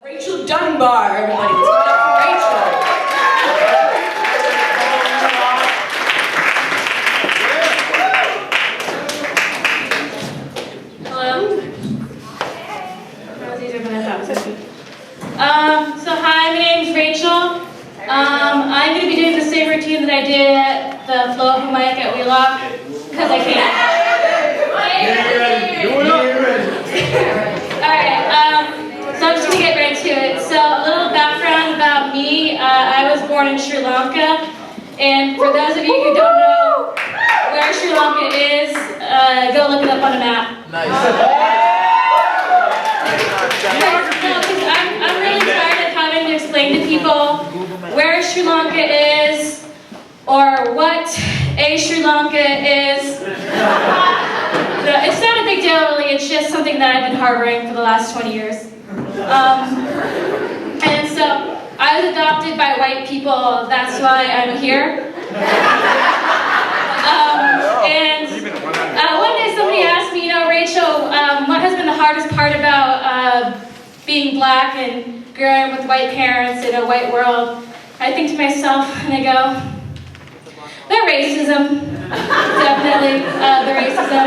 Dunbar, everybody. Let's give it up for Rachel. Hello. So hi, my name is Rachel. I'm going to be doing the same routine that I did at the flow of a mic at Wheelock, because I can't. Alright, so I'm just going to get right to it. So a little background about me. I was born in Sri Lanka, and for those of you who don't know where Sri Lanka is, go look it up on a map. Nice. I'm really tired of having to explain to people where Sri Lanka is or what a Sri Lanka is. It's not a big deal, really. It's just something that I've been harboring for the last 20 years. And so I was adopted by white people. That's why I'm here. One day somebody asked me, Rachel, what has been the hardest part about being black and growing up with white parents in a white world? I think to myself, and I go, the racism. Definitely, the racism.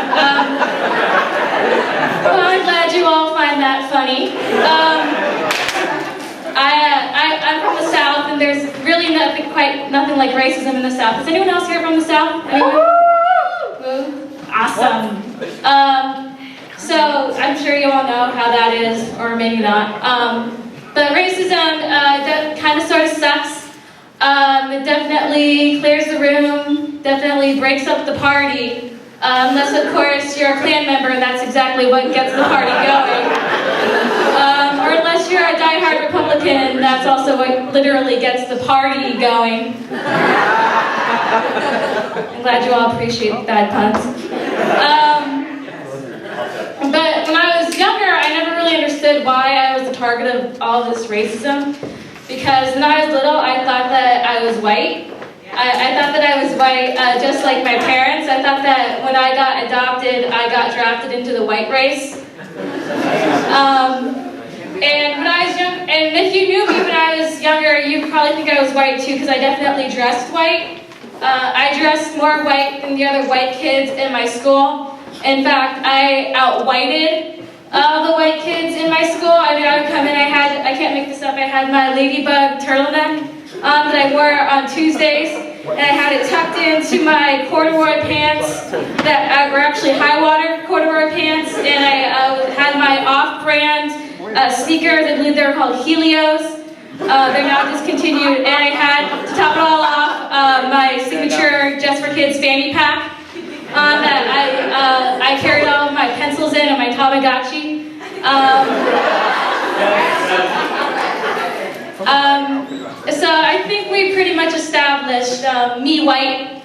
Well, I'm glad you all find that funny. I'm from the South, and there's really nothing like racism in the South. Is anyone else here from the South? Anyone? Awesome. So I'm sure you all know how that is, or maybe not. But racism kind of sort of sucks. It definitely clears the room, definitely breaks up the party. Unless, of course, you're a Klan member, and that's exactly what gets the party going. Or unless you're a diehard Republican, that's also what literally gets the party going. I'm glad you all appreciate bad puns. But when I was younger, I never really understood why I was the target of all this racism. Because when I was little, I thought that I was white. I thought that I was white just like my parents. I thought that when I got adopted, I got drafted into the white race. And when I was young, and if you knew me when I was younger, you'd probably think I was white too, because I definitely dressed white. I dressed more white than the other white kids in my school. In fact, I out-whited the white kids in my school. I mean, I would come in, I can't make this up, I had my ladybug turtleneck that I wore on Tuesdays, and I had it tucked into my corduroy pants that were actually high-water corduroy pants, and I had my off-brand sneakers. I believe they were called Helios. They're now discontinued, and I had, to top it all off, my signature Just for Kids fanny pack. That I carried all of my pencils in and my Tamagotchi. So I think we pretty much established me white.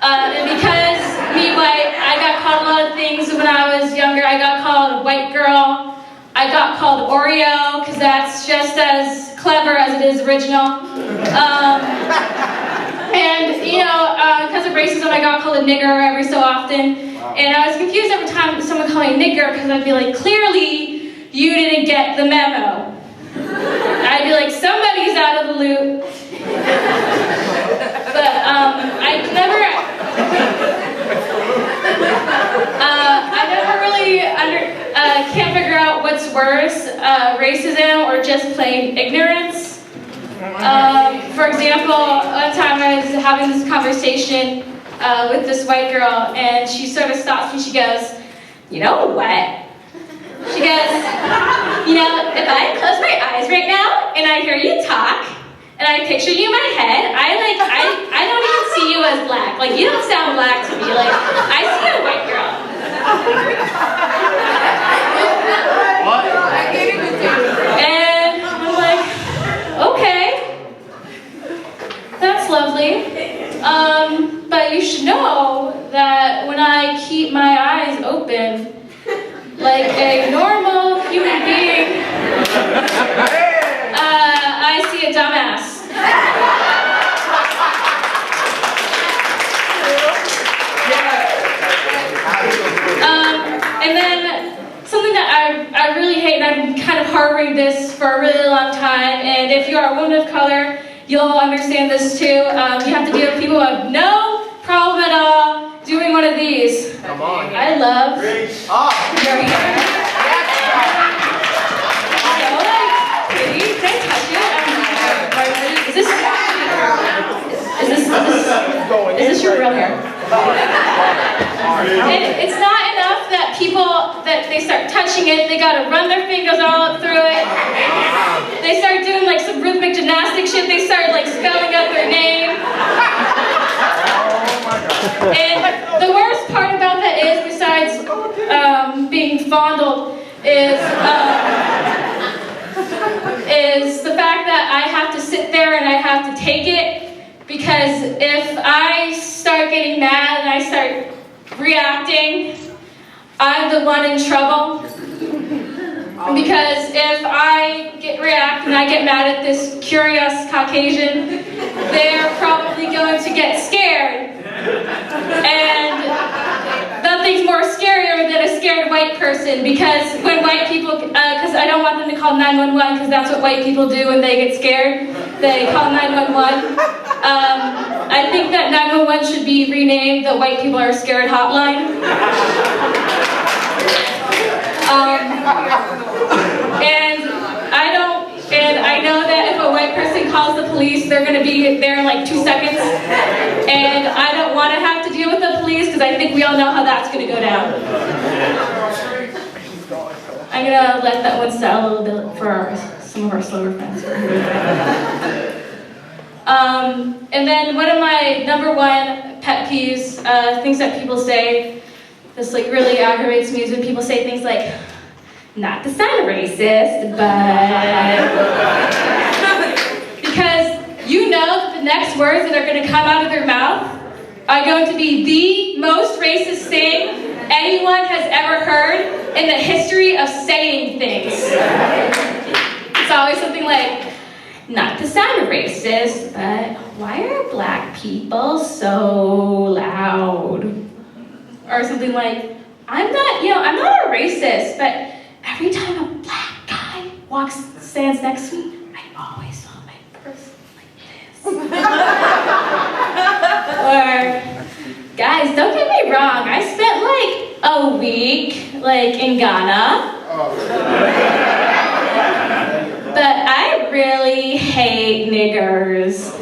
And because me white, I got called a lot of things when I was younger. I got called white girl. I got called Oreo, because that's just as clever as it is original. And, because of racism, I got called a nigger every so often. Wow. And I was confused every time someone called me a nigger, because I'd be like, clearly, you didn't get the memo. I'd be like, somebody's out of the loop. But I never really can't figure out what's worse, racism or just plain ignorance. For example, one time I was having this conversation with this white girl, and she sort of stops me. She goes, "You know what?" She goes, "If I close my eyes right now and I hear you talk and I picture you in my head, I don't even see you as black. Like, you don't sound black to me. Like, I see a white girl." What? And I'm like, okay, that's lovely. But you should know that when I keep my eyes open, like a normal human being, I see a dumbass. And then something that I really hate and I'm kind of harboring this for a really long time, and if you are a woman of color, you'll understand this too. You have to deal with people who have no problem at all doing one of these. Come on. I love your hair. So, like, pretty. Can I touch it? Is this your real hair? And it's not enough that they start touching it, they gotta run their fingers all up through it. They start doing like some rhythmic gymnastic shit, they start like spelling out their name. And the worst part about that is, besides being fondled, is the fact that I have to sit there and I have to take it. Because if I start getting mad and I start reacting, I'm the one in trouble. Because if I react and I get mad at this curious Caucasian, they're probably going to get scared. And nothing's more scarier than a scared white person, because when white people, because I don't want them to call 911, because that's what white people do when they get scared. They call 911. I think that 911 should be renamed the White People Are Scared Hotline. And I know that if a white person calls the police, they're going to be there in like 2 seconds. And I don't want to have to deal with the police, because I think we all know how that's going to go down. I'm going to let that one settle a little bit for some of our slower friends. And then one of my number one pet peeves, things that people say, this like really aggravates me, is when people say things like, not to sound racist, but... Because you know that the next words that are going to come out of their mouth are going to be the most racist thing anyone has ever heard in the history of saying things. It's always something like, not to sound racist, but why are black people so loud? Or something like, I'm not a racist, but every time a black guy stands next to me, I always hold my purse like this. Or, guys, don't get me wrong, I spent like a week in Ghana. But I really hate niggers.